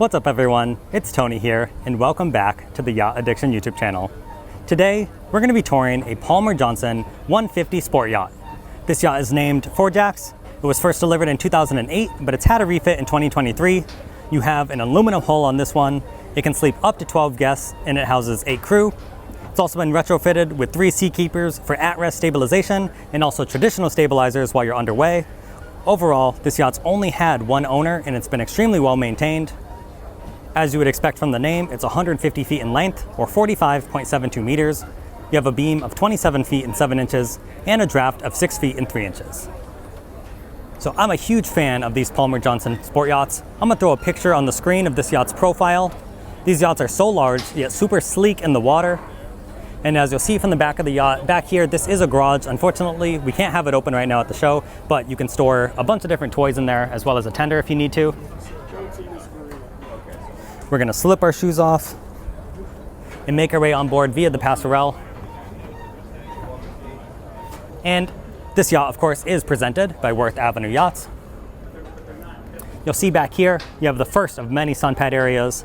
What's up everyone, it's Tony here and welcome back to the Yacht Addiction YouTube channel. Today, we're going to be touring a Palmer Johnson 150 sport yacht. This yacht is named Superyacht. It was first delivered in 2008, but it's had a refit in 2023. You have an aluminum hull on this one. It can sleep up to 12 guests and it houses 8 crew. It's also been retrofitted with 3 seakeepers for at-rest stabilization and also traditional stabilizers while you're underway. Overall, this yacht's only had one owner and it's been extremely well maintained. As you would expect from the name, it's 150 feet in length, or 45.72 meters. You have a beam of 27 feet and 7 inches, and a draft of 6 feet and 3 inches. So I'm a huge fan of these Palmer Johnson sport yachts. I'm gonna throw a picture on the screen of this yacht's profile. These yachts are so large, yet super sleek in the water. And as you'll see from the back of the yacht, back here, this is a garage. Unfortunately, we can't have it open right now at the show, but you can store a bunch of different toys in there, as well as a tender if you need to. We're gonna slip our shoes off and make our way on board via the passerelle. And this yacht, of course, is presented by Worth Avenue Yachts. You'll see back here, you have the first of many sun pad areas.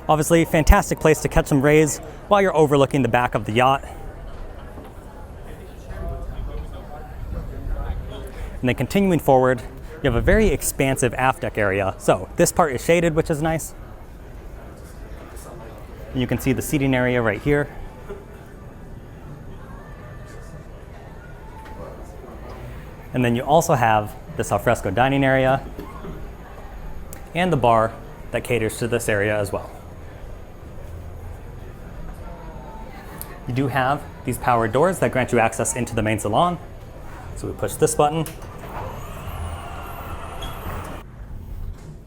Obviously, fantastic place to catch some rays while you're overlooking the back of the yacht. And then continuing forward, you have a very expansive aft deck area. So this part is shaded, which is nice. And you can see the seating area right here. And then you also have this alfresco dining area and the bar that caters to this area as well. You do have these powered doors that grant you access into the main salon. So we push this button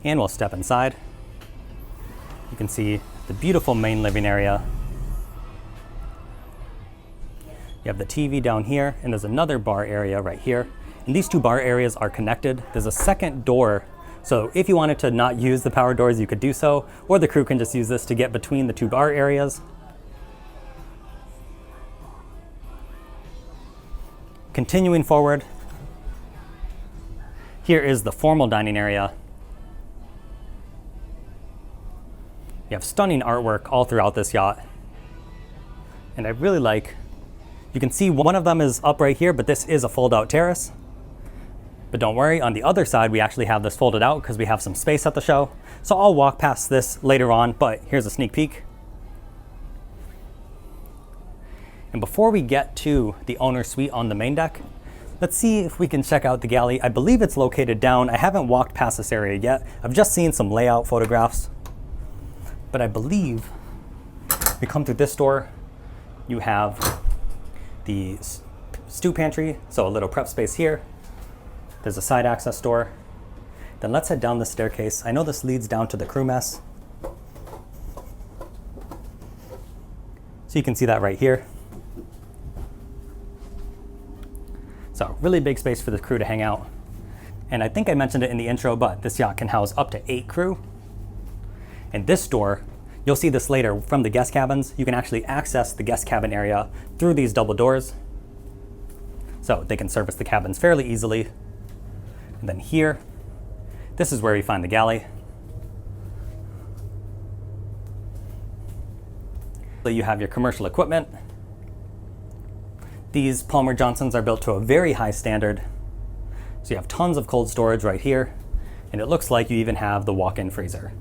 and we'll step inside. You can see the beautiful main living area. You have the TV down here, and there's another bar area right here. And these two bar areas are connected. There's a second door, so if you wanted to not use the power doors, you could do so, or the crew can just use this to get between the two bar areas. Continuing forward, here is the formal dining area. You have stunning artwork all throughout this yacht. And I really like, you can see one of them is up right here, but this is a fold-out terrace. But don't worry, on the other side, we actually have this folded out because we have some space at the show. So I'll walk past this later on, but here's a sneak peek. And before we get to the owner's suite on the main deck, let's see if we can check out the galley. I believe it's located down. I haven't walked past this area yet. I've just seen some layout photographs. But I believe we come through this door, you have the stew pantry, so a little prep space here. There's a side access door. Then let's head down the staircase. I know this leads down to the crew mess. So you can see that right here. So really big space for the crew to hang out. And I think I mentioned it in the intro, but this yacht can house up to 8 crew. And this door, you'll see this later from the guest cabins, you can actually access the guest cabin area through these double doors. So they can service the cabins fairly easily. And then here, this is where we find the galley. So you have your commercial equipment. These Palmer Johnsons are built to a very high standard. So you have tons of cold storage right here. And it looks like you even have the walk-in freezer.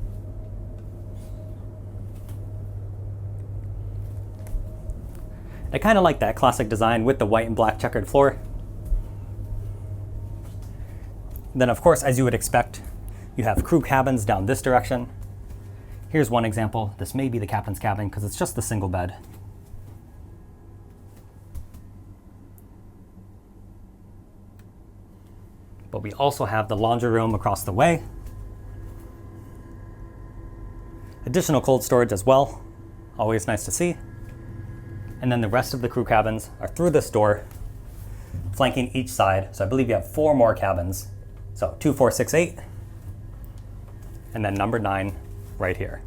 I kind of like that classic design with the white and black checkered floor. Then of course, as you would expect, you have crew cabins down this direction. Here's one example. This may be the captain's cabin because it's just the single bed. But we also have the laundry room across the way. Additional cold storage as well. Always nice to see. And then the rest of the crew cabins are through this door, flanking each side. So I believe you have 4 more cabins. So 2, 4, 6, 8, and then number 9 right here.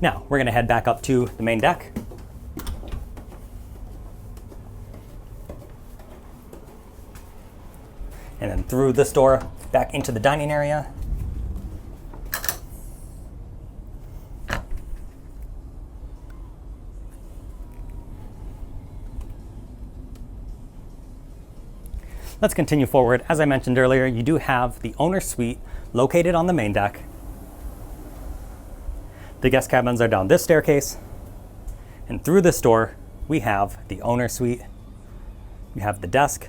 Now we're gonna head back up to the main deck. and then through this door back into the dining area. Let's continue forward. As I mentioned earlier, you do have the owner's suite located on the main deck. The guest cabins are down this staircase, and through this door, we have the owner's suite. We have the desk.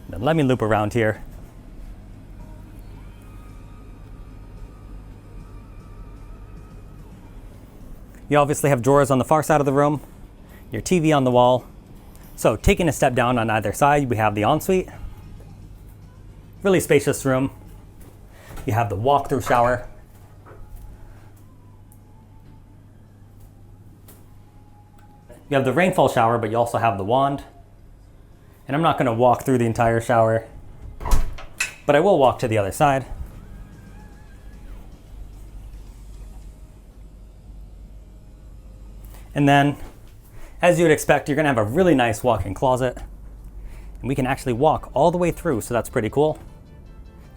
Then let me loop around here. You obviously have drawers on the far side of the room, your TV on the wall. So taking a step down on either side, we have the ensuite. Really spacious room. You have the walk-through shower. You have the rainfall shower, but you also have the wand. And I'm not going to walk through the entire shower, but I will walk to the other side. And then, as you would expect, you're going to have a really nice walk-in closet. And we can actually walk all the way through, so that's pretty cool.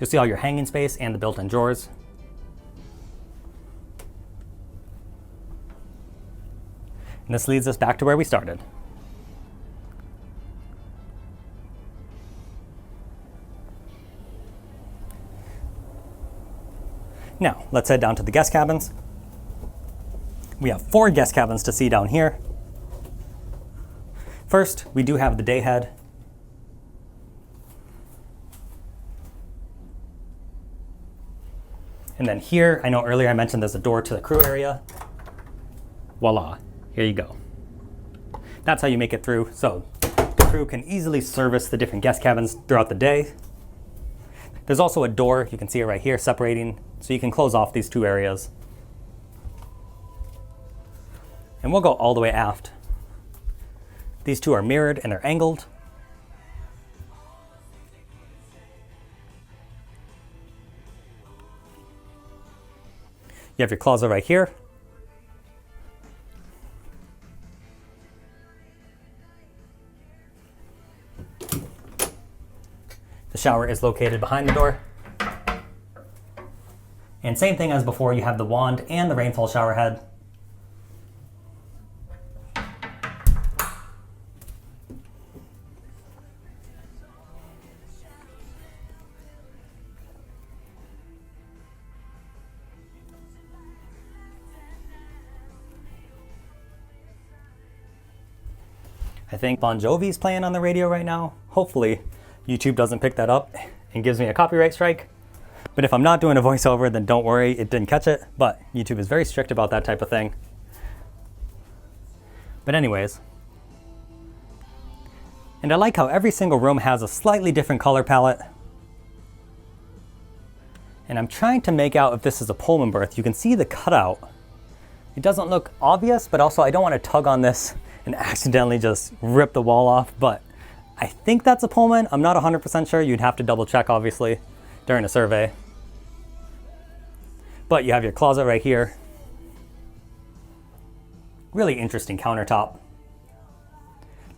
You'll see all your hanging space and the built-in drawers. And this leads us back to where we started. Now, let's head down to the guest cabins. We have 4 guest cabins to see down here. First, we do have the day head. And then here, I know earlier I mentioned there's a door to the crew area. Voila, here you go. That's how you make it through, so the crew can easily service the different guest cabins throughout the day. There's also a door, you can see it right here, separating, so you can close off these 2 areas. And we'll go all the way aft. These 2 are mirrored and they're angled. You have your closet right here. The shower is located behind the door. And same thing as before, you have the wand and the rainfall shower head. I think Bon Jovi's playing on the radio right now. Hopefully YouTube doesn't pick that up and gives me a copyright strike. But if I'm not doing a voiceover, then don't worry, it didn't catch it. But YouTube is very strict about that type of thing. But anyways. And I like how every single room has a slightly different color palette. And I'm trying to make out if this is a Pullman berth. You can see the cutout. It doesn't look obvious, but also I don't want to tug on this and accidentally just rip the wall off, but I think that's a Pullman. I'm not 100% sure. You'd have to double check, obviously, during a survey. But you have your closet right here. Really interesting countertop.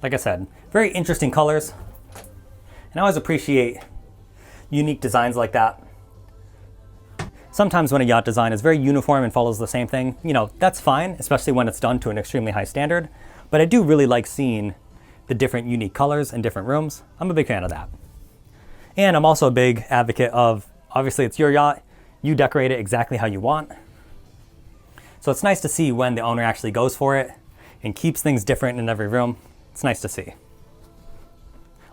Like I said, very interesting colors. And I always appreciate unique designs like that. Sometimes when a yacht design is very uniform and follows the same thing, you know, that's fine, especially when it's done to an extremely high standard. But I do really like seeing the different unique colors in different rooms. I'm a big fan of that. And I'm also a big advocate of, obviously it's your yacht, you decorate it exactly how you want. So it's nice to see when the owner actually goes for it and keeps things different in every room. It's nice to see.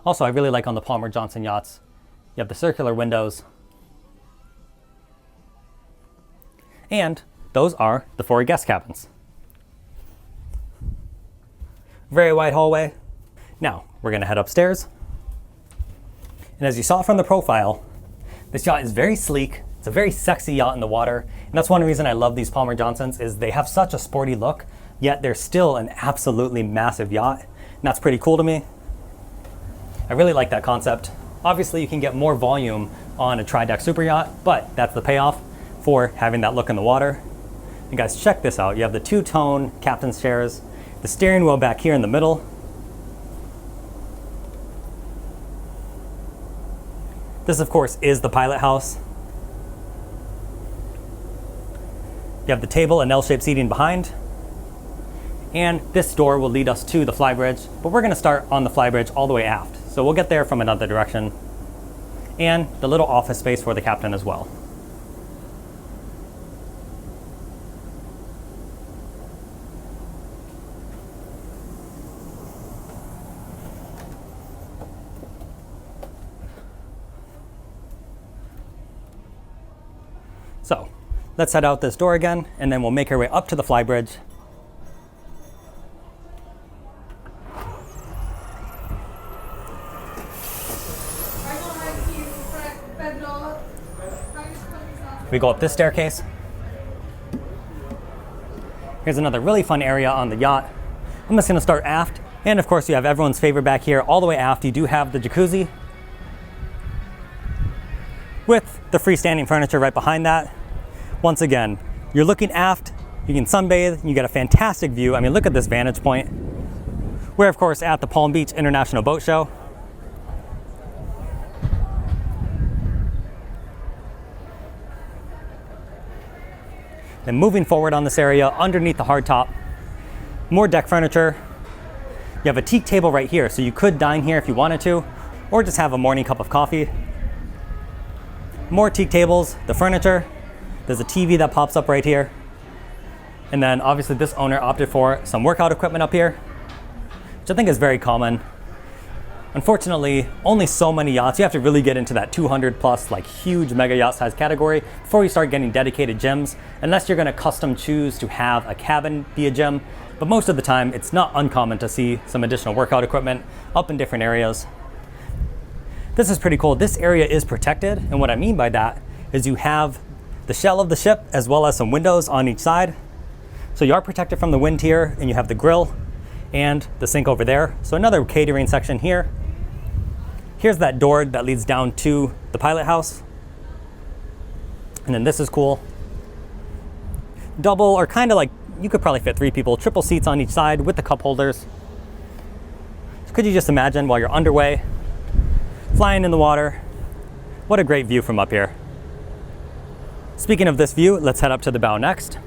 Also, I really like on the Palmer Johnson yachts, you have the circular windows. And those are the 4 guest cabins. Very wide hallway. Now, we're gonna head upstairs. And as you saw from the profile, this yacht is very sleek. It's a very sexy yacht in the water. And that's one reason I love these Palmer Johnsons is they have such a sporty look, yet they're still an absolutely massive yacht. And that's pretty cool to me. I really like that concept. Obviously, you can get more volume on a tri-deck super yacht, but that's the payoff for having that look in the water. And guys, check this out. You have the 2-tone captain's chairs, the steering wheel back here in the middle. This, of course, is the pilot house. You have the table and L-shaped seating behind. And this door will lead us to the flybridge, but we're going to start on the flybridge all the way aft. So we'll get there from another direction. And the little office space for the captain as well. So let's head out this door again, and then we'll make our way up to the flybridge. We go up this staircase. Here's another really fun area on the yacht. I'm just gonna start aft. And of course you have everyone's favorite back here. All the way aft, you do have the jacuzzi with the freestanding furniture right behind that. Once again, you're looking aft, you can sunbathe, you get a fantastic view. I mean, look at this vantage point. We're of course at the Palm Beach International Boat Show. Then moving forward on this area, underneath the hardtop, more deck furniture. You have a teak table right here, so you could dine here if you wanted to, or just have a morning cup of coffee. More teak tables, the furniture. There's a TV that pops up right here. And then obviously this owner opted for some workout equipment up here, which I think is very common. Unfortunately, only so many yachts. You have to really get into that 200 plus, like huge mega yacht size category before you start getting dedicated gyms, unless you're gonna custom choose to have a cabin be a gym. But most of the time, it's not uncommon to see some additional workout equipment up in different areas. This is pretty cool. This area is protected. And what I mean by that is you have the shell of the ship as well as some windows on each side. So you are protected from the wind here, and you have the grill and the sink over there. So another catering section here. Here's that door that leads down to the pilot house. And then this is cool. Double, or kind of like, you could probably fit 3 people, triple seats on each side with the cup holders. So could you just imagine while you're underway, flying in the water? What a great view from up here. Speaking of this view, let's head up to the bow next.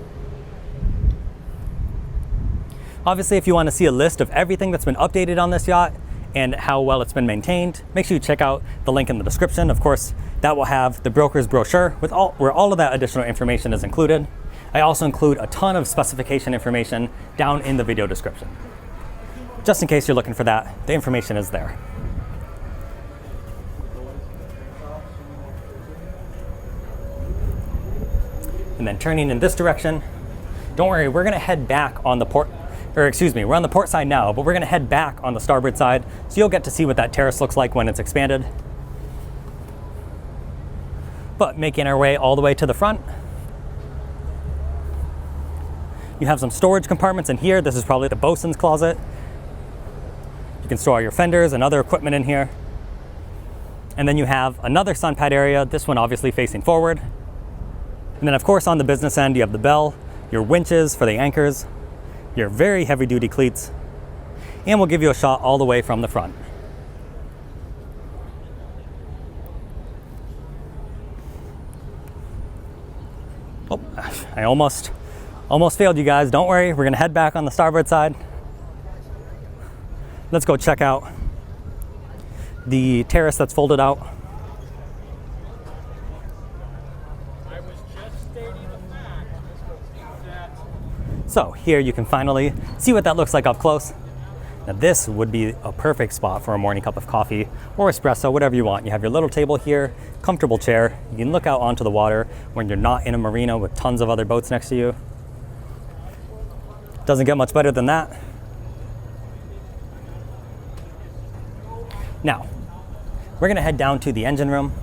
Obviously, if you want to see a list of everything that's been updated on this yacht and how well it's been maintained, make sure you check out the link in the description. Of course, that will have the broker's brochure where all of that additional information is included. I also include a ton of specification information down in the video description. Just in case you're looking for that, the information is there. And then turning in this direction, don't worry, we're gonna head back on the port, or excuse me, we're on the port side now, but we're gonna head back on the starboard side, so you'll get to see what that terrace looks like when it's expanded. But making our way all the way to the front, you have some storage compartments in here. This is probably the bosun's closet. You can store your fenders and other equipment in here. And then you have another sun pad area, this one obviously facing forward. And then of course on the business end, you have the bell, your winches for the anchors, your very heavy duty cleats, and we'll give you a shot all the way from the front. Oh, I almost failed you guys. Don't worry, we're gonna head back on the starboard side. Let's go check out the terrace that's folded out. So here you can finally see what that looks like up close. Now this would be a perfect spot for a morning cup of coffee or espresso, whatever you want. You have your little table here, comfortable chair. You can look out onto the water when you're not in a marina with tons of other boats next to you. Doesn't get much better than that. Now, we're gonna head down to the engine room.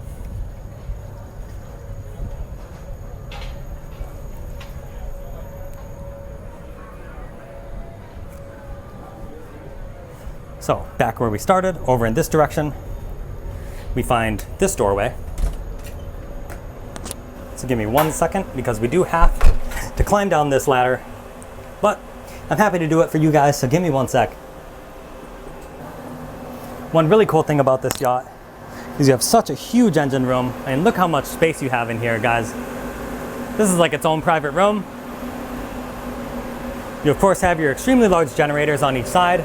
So back where we started, over in this direction, we find this doorway. So give me 1 second because we do have to climb down this ladder, but I'm happy to do it for you guys, so give me 1 sec. One really cool thing about this yacht is you have such a huge engine room. And look how much space you have in here, guys. This is like its own private room. You of course have your extremely large generators on each side.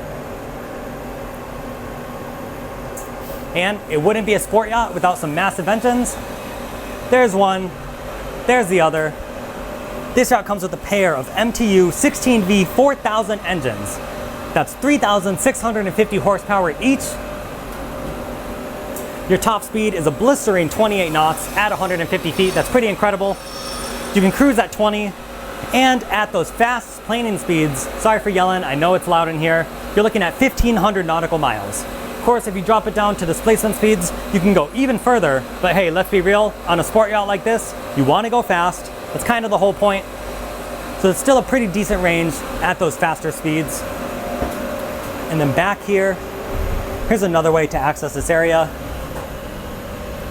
And it wouldn't be a sport yacht without some massive engines. There's one, there's the other. This yacht comes with a pair of MTU 16V 4000 engines. That's 3,650 horsepower each. Your top speed is a blistering 28 knots at 150 feet. That's pretty incredible. You can cruise at 20, and at those fast planing speeds, sorry for yelling, I know it's loud in here, you're looking at 1,500 nautical miles. Of course, if you drop it down to displacement speeds, you can go even further, but hey, let's be real, on a sport yacht like this, you want to go fast. That's kind of the whole point. So it's still a pretty decent range at those faster speeds. And then back here, here's another way to access this area.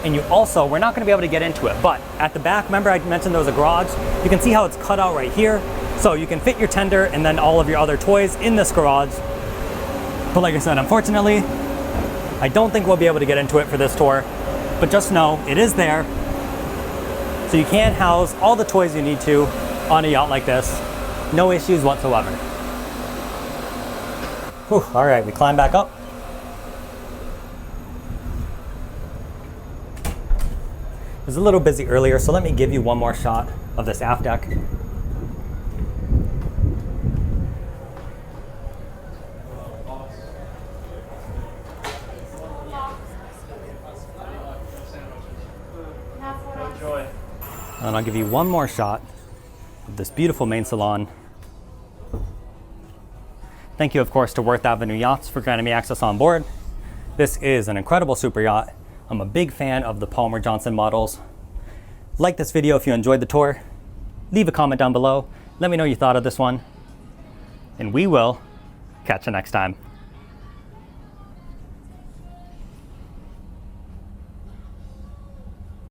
And you also, we're not going to be able to get into it, but at the back, remember I mentioned there was a garage? You can see how it's cut out right here. So you can fit your tender and then all of your other toys in this garage. But like I said, unfortunately, I don't think we'll be able to get into it for this tour, but just know it is there. So you can house all the toys you need to on a yacht like this. No issues whatsoever. Whew, all right, we climb back up. It was a little busy earlier, so let me give you one more shot of this aft deck. And I'll give you one more shot of this beautiful main salon. Thank you, of course, to Worth Avenue Yachts for granting me access on board. This is an incredible super yacht. I'm a big fan of the Palmer Johnson models. Like this video if you enjoyed the tour. Leave a comment down below. Let me know your thought of this one. And we will catch you next time.